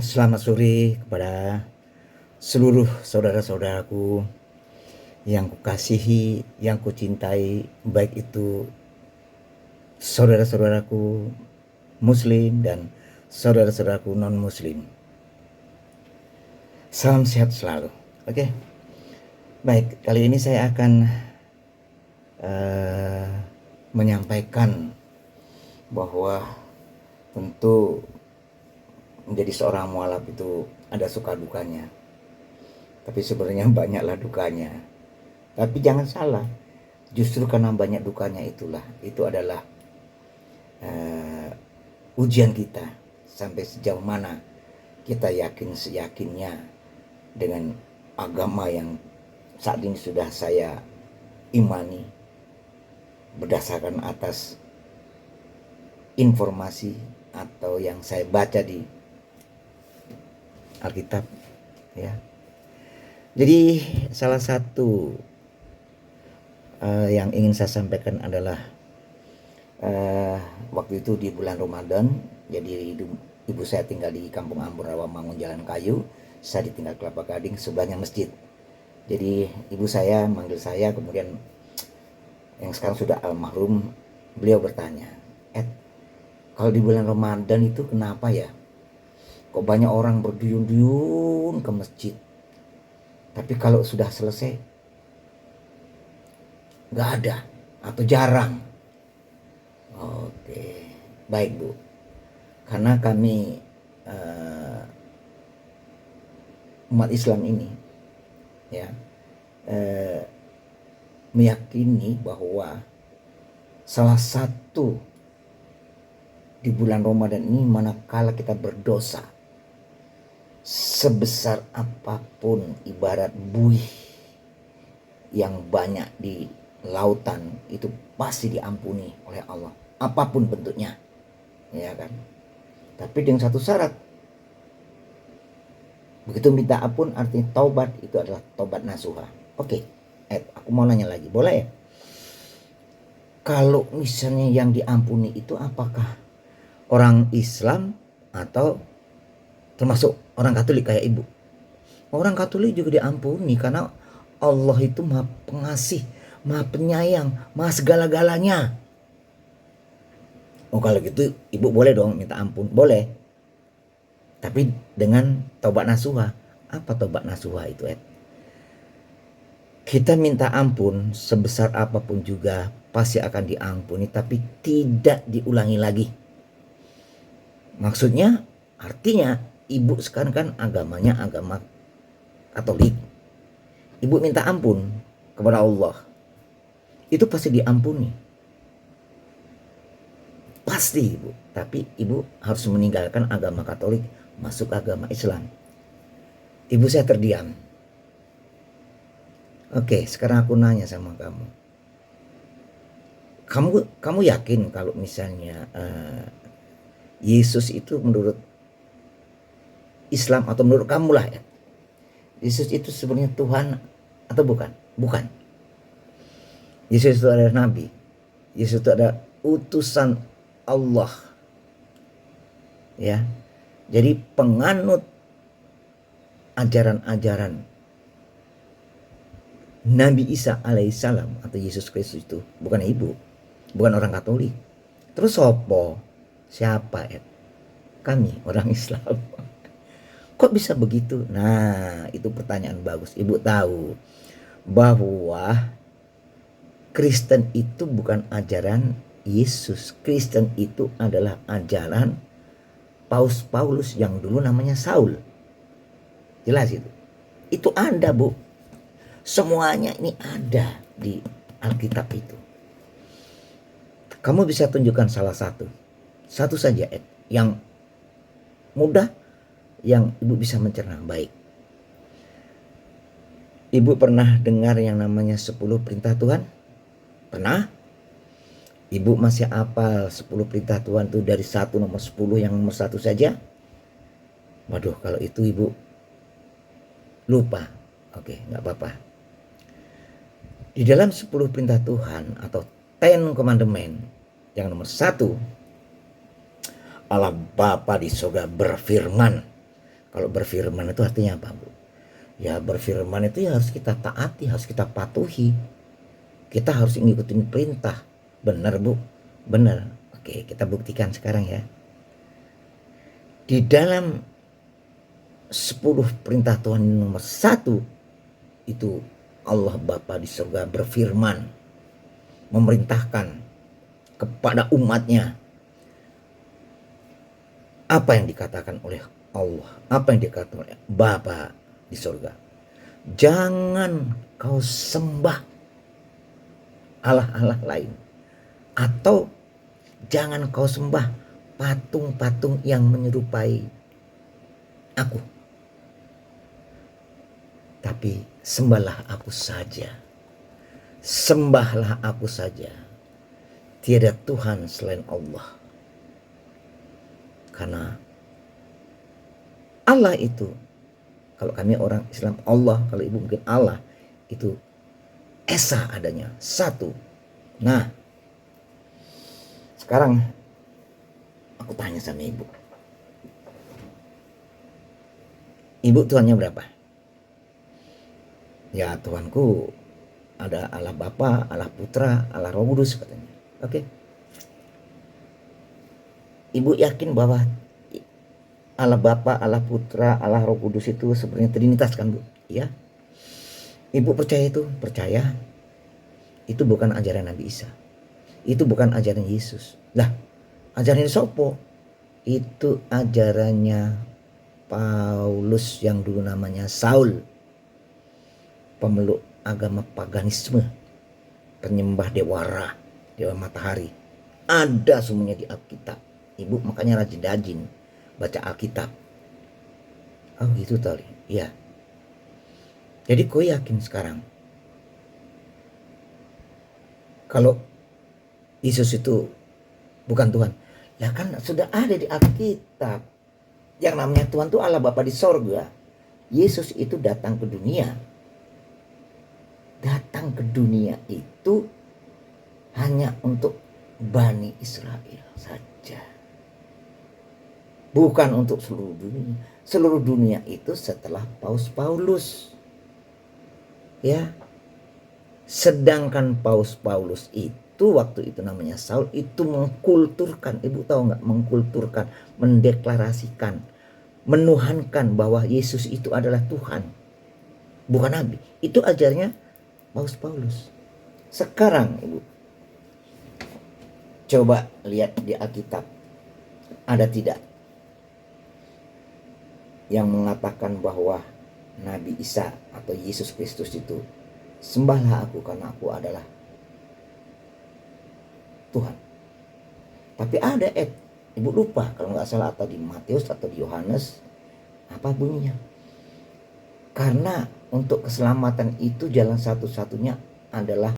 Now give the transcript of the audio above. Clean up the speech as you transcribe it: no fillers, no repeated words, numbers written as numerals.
Selamat sore kepada seluruh saudara-saudaraku yang kukasihi, yang kucintai, baik itu saudara-saudaraku muslim dan saudara-saudaraku non-muslim. Salam sehat selalu. Oke. Baik, kali ini saya akan menyampaikan bahwa tentu menjadi seorang mualaf itu ada suka dukanya. Tapi sebenarnya banyaklah dukanya. Tapi jangan salah, justru karena banyak dukanya itu adalah ujian kita sampai sejauh mana kita yakin seyakinnya dengan agama yang saat ini sudah saya imani berdasarkan atas informasi atau yang saya baca di Alkitab, ya. Jadi salah satu yang ingin saya sampaikan adalah waktu itu di bulan Ramadan. Jadi ibu saya tinggal di Kampung Amburawa, Mangun Jalan Kayu. Saya ditinggal Kelapa Gading, sebelahnya masjid. Jadi ibu saya manggil saya, kemudian yang sekarang sudah almarhum, beliau bertanya, kalau di bulan Ramadan itu kenapa ya? Kok banyak orang berduyun-duyun ke masjid, tapi kalau sudah selesai nggak ada atau jarang. Oke, baik Bu, karena kami umat Islam ini ya meyakini bahwa salah satu di bulan Ramadan ini manakala kita berdosa sebesar apapun, ibarat buih yang banyak di lautan, itu pasti diampuni oleh Allah, apapun bentuknya, ya kan. Tapi dengan satu syarat, begitu minta ampun artinya taubat, itu adalah taubat nasuha. Oke, aku mau nanya lagi, boleh ya? Kalau misalnya yang diampuni itu apakah orang Islam atau termasuk orang Katolik kayak ibu? Orang Katolik juga diampuni karena Allah itu Maha Pengasih, Maha Penyayang, Maha segala-galanya. Oh, kalau gitu ibu boleh dong minta ampun, boleh. Tapi dengan taubat nasuha. Apa taubat nasuha itu, Kita minta ampun sebesar apapun juga pasti akan diampuni, tapi tidak diulangi lagi. Maksudnya, artinya ibu sekarang kan agamanya agama Katolik. Ibu minta ampun kepada Allah, itu pasti diampuni. Pasti ibu. Tapi ibu harus meninggalkan agama Katolik, masuk agama Islam. Ibu saya terdiam. Oke, sekarang aku nanya sama kamu. Kamu yakin kalau misalnya Yesus itu menurut Islam atau menurut kamu lah ya, Yesus itu sebenarnya Tuhan atau bukan? Bukan. Yesus itu adalah Nabi. Yesus itu adalah utusan Allah. Ya. Jadi penganut ajaran-ajaran Nabi Isa alaihissalam atau Yesus Kristus itu bukan ibu, bukan orang Katolik. Terus siapa Kami orang Islam. Kok bisa begitu? Nah, itu pertanyaan bagus. Ibu tahu bahwa Kristen itu bukan ajaran Yesus. Kristen itu adalah ajaran Paus Paulus yang dulu namanya Saul. Jelas itu. Itu ada, Bu. Semuanya ini ada di Alkitab itu. Kamu bisa tunjukkan salah satu. Satu saja, yang mudah, yang ibu bisa mencerna. Baik. Ibu pernah dengar yang namanya 10 perintah Tuhan? Pernah? Ibu masih hafal 10 perintah Tuhan itu dari nomor 10 yang nomor 1 saja? Waduh, kalau itu ibu lupa. Oke, gak apa-apa. Di dalam 10 perintah Tuhan atau 10 commandment, yang nomor 1, Allah Bapa di surga berfirman, Kalau berfirman itu artinya apa, Bu? Ya berfirman itu ya harus kita taati, harus kita patuhi. Kita harus ngikutin perintah. Benar, Bu? Benar. Oke, kita buktikan sekarang ya. Di dalam 10 perintah Tuhan nomor 1 itu Allah Bapa di surga berfirman, memerintahkan kepada umatnya apa yang dikatakan oleh Allah, apa yang dikatakan oleh Bapa di surga. Jangan kau sembah Allah-Allah lain, atau jangan kau sembah patung-patung yang menyerupai aku, tapi sembahlah aku saja. Sembahlah aku saja. Tiada Tuhan selain Allah. Karena Allah itu, kalau kami orang Islam Allah, kalau ibu mungkin Allah, itu esa adanya, satu. Nah, sekarang aku tanya sama ibu. Ibu Tuhannya berapa? Ya Tuhanku ada Allah Bapa, Allah Putra, Allah Roh Kudus katanya. Oke. Ibu yakin bahwa Allah Bapa, Allah Putra, Allah Roh Kudus itu sebenarnya Trinitas kan, Bu? Ya. Ibu percaya itu? Percaya. Itu bukan ajaran Nabi Isa. Itu bukan ajaran Yesus. Lah, ajaran sopo? Itu ajarannya Paulus yang dulu namanya Saul. Pemeluk agama paganisme. Penyembah dewa Ra, dewa matahari. Ada semuanya di Alkitab. Ibu makanya rajin-rajin baca Alkitab. Oh gitu tali. Iya. Jadi kau yakin sekarang kalau Yesus itu bukan Tuhan? Lah kan sudah ada di Alkitab. Yang namanya Tuhan itu Allah Bapa di sorga. Yesus itu datang ke dunia. Datang ke dunia itu hanya untuk Bani Israel saja. Bukan untuk seluruh dunia. Seluruh dunia itu setelah Paulus. Ya. Sedangkan Paulus itu waktu itu namanya Saul itu mengkulturkan, ibu tahu nggak, mengkulturkan, mendeklarasikan, menuhankan bahwa Yesus itu adalah Tuhan, bukan Nabi. Itu ajarnya Paulus. Sekarang ibu coba lihat di Alkitab, ada tidak yang mengatakan bahwa Nabi Isa atau Yesus Kristus itu, sembahlah aku karena aku adalah Tuhan. Tapi ada ibu lupa kalau nggak salah, atau di Matius atau di Yohanes, apa bunyinya? Karena untuk keselamatan itu jalan satu-satunya adalah